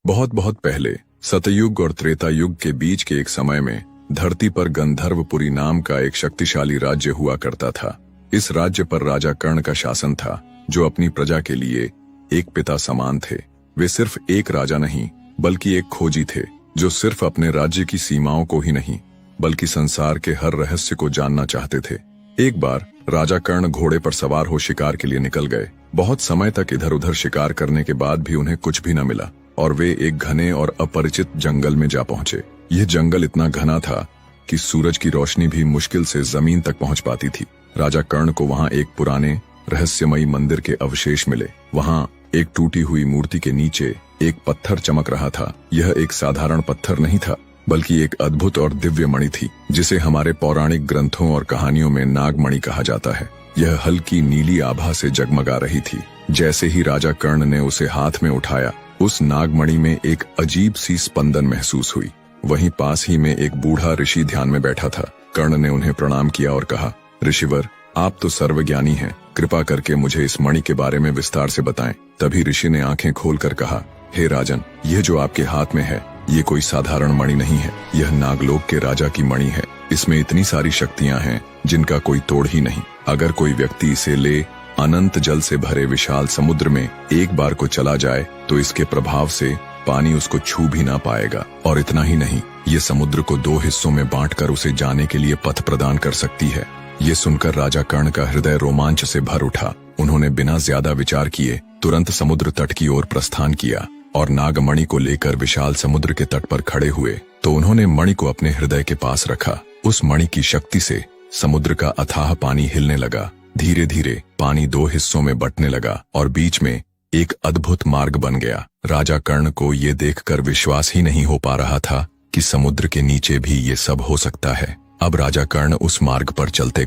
बहुत बहुत पहले सतयुग और त्रेता युग के बीच के एक समय में धरती पर गंधर्वपुरी नाम का एक शक्तिशाली राज्य हुआ करता था। इस राज्य पर राजा कर्ण का शासन था, जो अपनी प्रजा के लिए एक पिता समान थे। वे सिर्फ एक राजा नहीं बल्कि एक खोजी थे, जो सिर्फ अपने राज्य की सीमाओं को ही नहीं बल्कि संसार के हर रहस्य को जानना चाहते थे। एक बार राजा कर्ण घोड़े पर सवार हो शिकार के लिए निकल गए। बहुत समय तक इधर उधर शिकार करने के बाद भी उन्हें कुछ भी न मिला और वे एक घने और अपरिचित जंगल में जा पहुंचे। यह जंगल इतना घना था कि सूरज की रोशनी भी मुश्किल से जमीन तक पहुंच पाती थी। राजा कर्ण को वहां एक पुराने रहस्यमयी मंदिर के अवशेष मिले। वहां एक टूटी हुई मूर्ति के नीचे एक पत्थर चमक रहा था। यह एक साधारण पत्थर नहीं था बल्कि एक अद्भुत और दिव्य मणि थी, जिसे हमारे पौराणिक ग्रंथों और कहानियों में नागमणि कहा जाता है। यह हल्की नीली आभा से जगमगा रही थी। जैसे ही राजा कर्ण ने उसे हाथ में उठाया, उस नागमणि में एक अजीब सी स्पंदन महसूस हुई। वहीं पास ही में एक बूढ़ा ऋषि ध्यान में बैठा था। कर्ण ने उन्हें प्रणाम किया और कहा, ऋषिवर, आप तो सर्वज्ञानी हैं, कृपा करके मुझे इस मणि के बारे में विस्तार से बताएं। तभी ऋषि ने आंखें खोलकर कहा, हे राजन, यह जो आपके हाथ में है ये कोई साधारण मणि नहीं है। यह नागलोक के राजा की मणि है। इसमें इतनी सारी शक्तियां हैं जिनका कोई तोड़ ही नहीं। अगर कोई व्यक्ति इसे ले अनंत जल से भरे विशाल समुद्र में एक बार को चला जाए तो इसके प्रभाव से पानी उसको छू भी ना पाएगा। और इतना ही नहीं, ये समुद्र को 2 हिस्सों में बांटकर उसे जाने के लिए पथ प्रदान कर सकती है। ये सुनकर राजा कर्ण का हृदय रोमांच से भर उठा। उन्होंने बिना ज्यादा विचार किए तुरंत समुद्र तट की ओर प्रस्थान किया और नागमणि को लेकर विशाल समुद्र के तट पर खड़े हुए तो उन्होंने मणि को अपने हृदय के पास रखा। उस मणि की शक्ति से समुद्र का अथाह पानी हिलने लगा। धीरे धीरे पानी 2 हिस्सों में बंटने लगा और बीच में एक अद्भुत मार्ग बन गया। राजा कर्ण को ये देखकर विश्वास ही नहीं हो पा रहा था कि समुद्र के नीचे भी ये सब हो सकता है। अब राजा कर्ण उस मार्ग पर चलते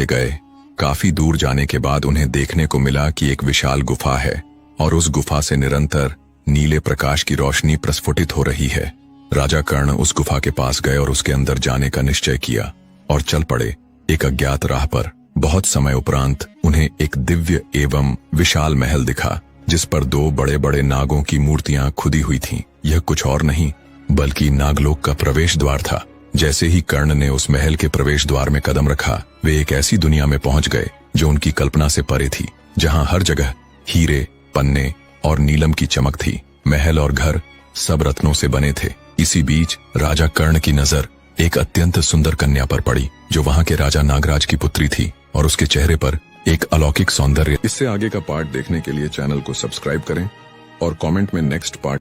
गए। काफी दूर जाने के बाद उन्हें देखने को मिला कि एक विशाल गुफा है और उस गुफा से निरंतर नीले प्रकाश की रोशनी प्रस्फुटित हो रही है। राजा कर्ण उस गुफा के पास गए और उसके अंदर जाने का निश्चय किया और चल पड़े एक अज्ञात राह पर। बहुत समय उपरांत उन्हें एक दिव्य एवं विशाल महल दिखा, जिस पर 2 बड़े बड़े नागों की मूर्तियां खुदी हुई थीं। यह कुछ और नहीं बल्कि नागलोक का प्रवेश द्वार था। जैसे ही कर्ण ने उस महल के प्रवेश द्वार में कदम रखा, वे एक ऐसी दुनिया में पहुंच गए जो उनकी कल्पना से परे थी, जहां हर जगह हीरे, पन्ने और नीलम की चमक थी। महल और घर सब रत्नों से बने थे। इसी बीच राजा कर्ण की नजर एक अत्यंत सुंदर कन्या पर पड़ी, जो वहां के राजा नागराज की पुत्री थी और उसके चेहरे पर एक अलौकिक सौंदर्य। इससे आगे का पार्ट देखने के लिए चैनल को सब्सक्राइब करें और कमेंट में नेक्स्ट पार्ट